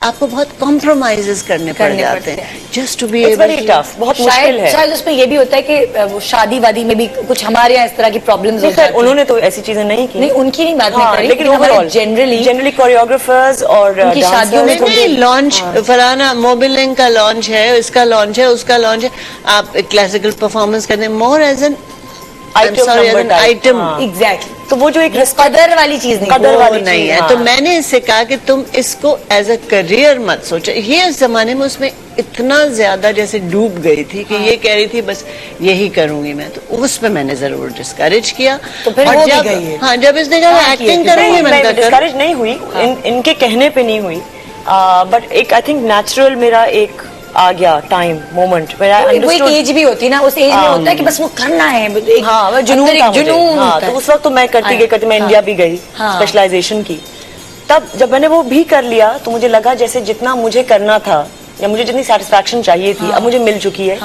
आपको बहुत कॉम्प्रोमाइजेस करने पड़ जाते हैं just to be very tough, बहुत मुश्किल है। शायद उसमें ये भी होता है कि वो शादी वादी में भी कुछ हमारे यहाँ इस तरह की प्रॉब्लम्स होती हैं। उन्होंने तो ऐसी चीजें नहीं की, नहीं उनकी नहीं बात नहीं कर रही, लेकिन हमारे जनरली कोरियोग्राफर्स और उनकी शादियों में लॉन्च फलाना मोबिलिंग का लॉन्च है, इसका लॉन्च है, उसका लॉन्च है, आप क्लासिकल परफॉर्मेंस करते हैं more as an item. Exactly, तो वो जो एक कदर वाली चीज नहीं, कदर वाली नहीं है। तो मैंने इससे कहा कि तुम इसको एज अ करियर मत सोचो। ये इस जमाने में उसमें इतना ज्यादा जैसे डूब गई थी कि ये कह रही थी बस यही करूंगी मैं, तो उस पे मैंने जरूर डिस्करेज किया। तो फिर वो भी गई है। हाँ, जब इसने कहा एक्टिंग करूंगी, मैंने डिस्करेज नहीं हुई, इनके कहने पे नहीं हुई, बट एक आई थिंक नेचुरल मेरा एक आ गया टाइम मोमेंट मेरा। वो एक एज भी होती है ना, उस एज में होता है कि बस वो करना है, जुनून। हाँ, तो उस वक्त तो मैं करती मैं इंडिया भी गई स्पेशलाइजेशन की। तब जब मैंने वो भी कर लिया तो मुझे लगा जैसे जितना मुझे करना था या मुझे जितनी सेटिस्फैक्शन चाहिए थी अब मुझे मिल चुकी है।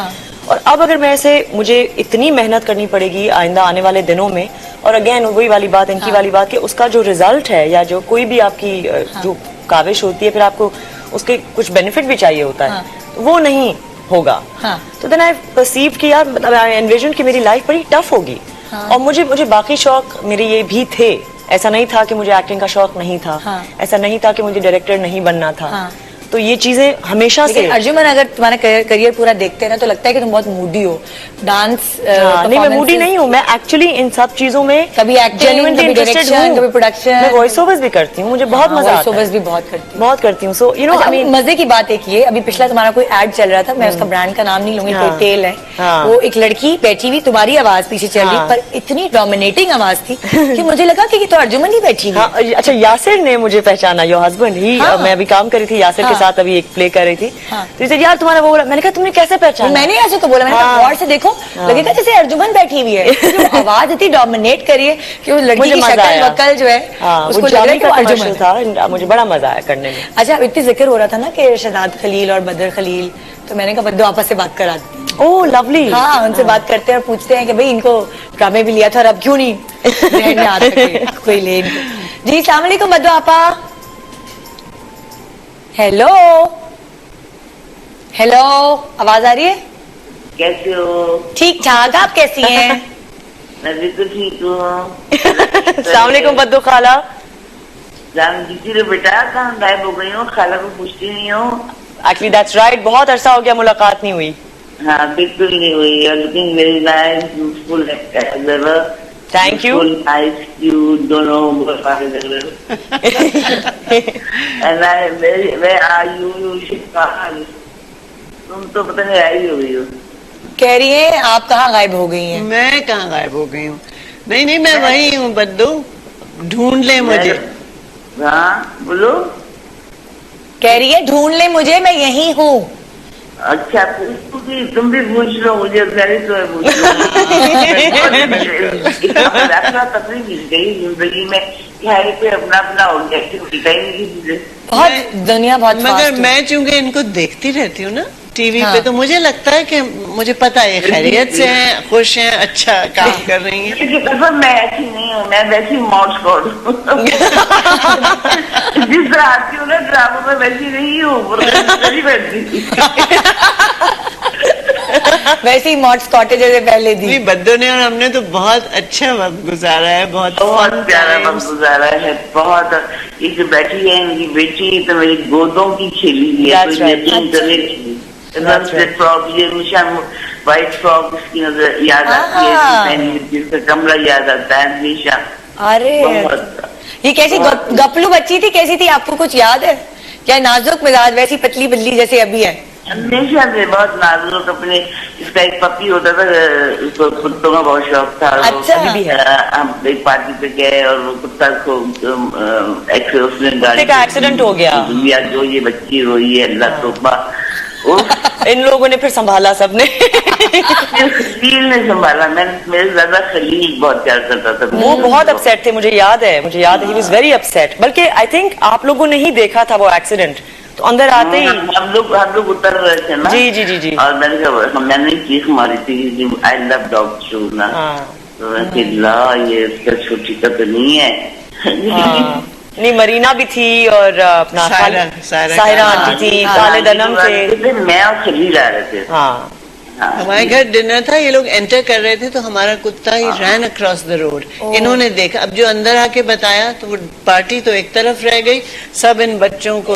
और अब अगर मैं ऐसे मुझे इतनी मेहनत करनी पड़ेगी आइंदा आने वाले दिनों में, और अगेन वही वाली बात, इनकी वाली बात कि उसका जो रिजल्ट है या जो कोई भी आपकी जो काविश होती है फिर आपको उसके कुछ बेनिफिट भी चाहिए होता है, वो नहीं होगा। तो देन आई परसीव कि यार मतलब आई एनविजन कि मेरी लाइफ बड़ी टफ होगी। और मुझे बाकी शौक मेरे ये भी थे, ऐसा नहीं था कि मुझे एक्टिंग का शौक नहीं था, ऐसा नहीं था कि मुझे डायरेक्टर नहीं बनना था। तो ये चीजें हमेशा से। अर्जुमन, अगर तुम्हारा करियर पूरा देखते हैं ना तो लगता है कि तुम बहुत मूडी हो। डांस नहीं, मैं मूडी नहीं हूँ, मैं एक्चुअली इन सब चीजों में कभी एक्टिंग, कभी डायरेक्शन, कभी प्रोडक्शन, मैं वॉइस ओवर्स भी करती हूँ, मुझे बहुत मजा आता है। वॉइस ओवर्स भी बहुत करती हूँ। सो यू नो, मजे की बात एक ये, अभी पिछला तुम्हारा कोई एड चल रहा था, मैं उसका ब्रांड का नाम नहीं लूंगी, कोई तेल है, वो एक लड़की बैठी हुई, तुम्हारी आवाज पीछे चल रही, पर इतनी डोमिनेटिंग आवाज थी कि मुझे लगा कि तो अर्जुमन ही बैठी हुई। अच्छा, यासिर ने मुझे पहचाना, योर हस्बैंड ही। मैं अभी काम कर रही थी यासिर के साथ, अभी एक प्ले कर रही थी, तो इसे यार तुम्हारा वो बोला, मैंने कहा तुमने कैसे पहचाना? मैंने ऐसे तो बोला, मैंने कहा गौर से देखो, लगेगा जैसे अर्जुमन बैठी हुई है, आवाज इतनी डोमिनेट करी है कि वो लड़की की शक्ल वक्ल जो है उसको लग रहा है कि अर्जुमन था। मुझे बड़ा मजा आया करने में। अच्छा, इतनी जिक्र हो रहा था ना कि शहनाद खलील और बदर खलील, तो मैंने कहा बद्दो आपस से बात करा दी। ओह लवली। हाँ, उनसे बात करते हैं और पूछते हैं कि भाई इनको ड्रामे भी लिया था और अब क्यों नहीं कोई ले इनको। जी अस्सलाम वालेकुम बद्दो आपा। हेलो हेलो, आवाज आ रही है? कैसे हो? ठीक ठाक, आप कैसी हैं? मैं भी तो ठीक हूँ। अस्सलाम वालेकुम बद्दो खाला। जान दीदी रे बेटा, कहाँ गायब हो गई हो? खाला को पूछती नहीं हो? एक्चुअली दैट्स राइट, बहुत अरसा हो गया मुलाकात नहीं हुई। हाँ, बिल्कुल नहीं हुई। Looking very nice, beautiful as ever. Thank you. Nice, you don't know what I and where are you? You should come. तुम तो पता नहीं आई हो गई हो। कह रही है आप कहाँ गायब हो गई हैं? मैं कहाँ गायब हो गई हूँ? नहीं, मैं वही हूँ बद्दू, ढूंढ ले मुझे। हाँ बोलो। कह रही है ढूंढ ले मुझे, मैं यही हूँ। अच्छा, तुम भी पूछ लो मुझे, तो पूछ लो। तकलीफ गई जिंदगी में, पे अपना अपना हो गया, बहुत दुनिया बहुत। मगर मैं चूंकि इनको देखती रहती हूँ ना टीवी पे, तो मुझे लगता है कि मुझे पता है खैरियत से हैं, खुश हैं, अच्छा काम कर रही हैं। मैं ऐसी नहीं हूँ, मैं वैसी मॉड स्क्वाड हूँ। जिस तरह आती हूँ ना ड्रामों में वैसी नहीं हूँ, वैसे ही मॉड स्कॉटे जैसे पहले दी। बद्दो ने और हमने तो बहुत अच्छा वक्त गुजारा है, बहुत प्यारा वक्त गुजारा है। बहुत, ये जो बैठी है इनकी बेटी तो मेरी गोदों की खेली है। व्हाइट फ्रॉक इसकी नजर याद आती है, जिसका कमरा याद आता है हमेशा। अरे ये कैसी गपलू बच्ची थी, कैसी थी, आपको कुछ याद है क्या? नाजुक मिजाज, वैसी पतली बिल्ली जैसे अभी है? हमेशा से बहुत नाजुक। अपने इसका एक पपी होता था, उसको कुत्तों का बहुत शौक था। अच्छा। हम एक पार्टी पे गए और वो कुत्ता को एक्सीडेंट हो गया। जो ये बच्ची रोई है, अल्लाह तौबा। इन लोगों ने फिर संभाला, सबने। खलील ने संभाला। मेरे ज्यादा खलील बहुत प्यार करता था। वो बहुत अपसेट थे, मुझे याद है, ही वाज वेरी अपसेट। बल्कि आई थिंक आप लोगों ने ही देखा था वो एक्सीडेंट, तो अंदर आते ही हम लोग उतर रहे थे ना। जी। और मैंने चीख मारी थी, आई लव डॉग शू ना। तो ये इसका छोटी का तो नहीं है। نہیں مرینا بھی تھی اور اپنا سائرہ آنٹی تھی، خالد انم تھے، میں اور خلیل آ رہے تھے. ہاں ہمارے گھر ڈنر تھا، یہ لوگ انٹر کر رہے تھے تو ہمارا کتا ہی رین اکراس دا روڈ. انہوں نے دیکھا، اب جو اندر آ کے بتایا تو وہ پارٹی تو ایک طرف رہ گئی، سب ان بچوں کو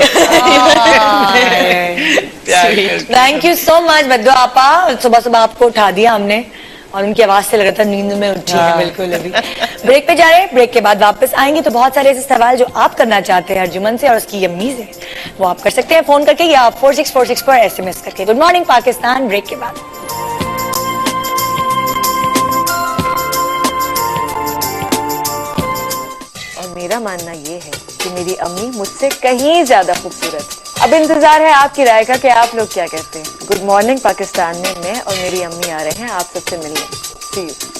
تھینک یو سو مچ بدو آپا. صبح صبح آپ کو اٹھا دیا ہم نے اور ان کی آواز سے لگا تھا نیند میں اٹھی ہے. بالکل. ابھی بریک پہ جا رہے ہیں، بریک کے بعد واپس آئیں گے تو بہت سارے ایسے سوال جو آپ کرنا چاہتے ہیں ارجمن سے اور اس کی امی سے وہ آپ کر سکتے ہیں فون کر کے یا 4646 پر SMS کر کے. گڈ مارننگ پاکستان، بریک کے بعد. اور میرا ماننا یہ ہے کہ میری امی مجھ سے کہیں زیادہ خوبصورت ہے. اب انتظار ہے آپ کی رائے کا کہ آپ لوگ کیا کہتے ہیں. گڈ مارننگ پاکستان میں اور میری امی آ رہے ہیں آپ سب سے ملنے. See you.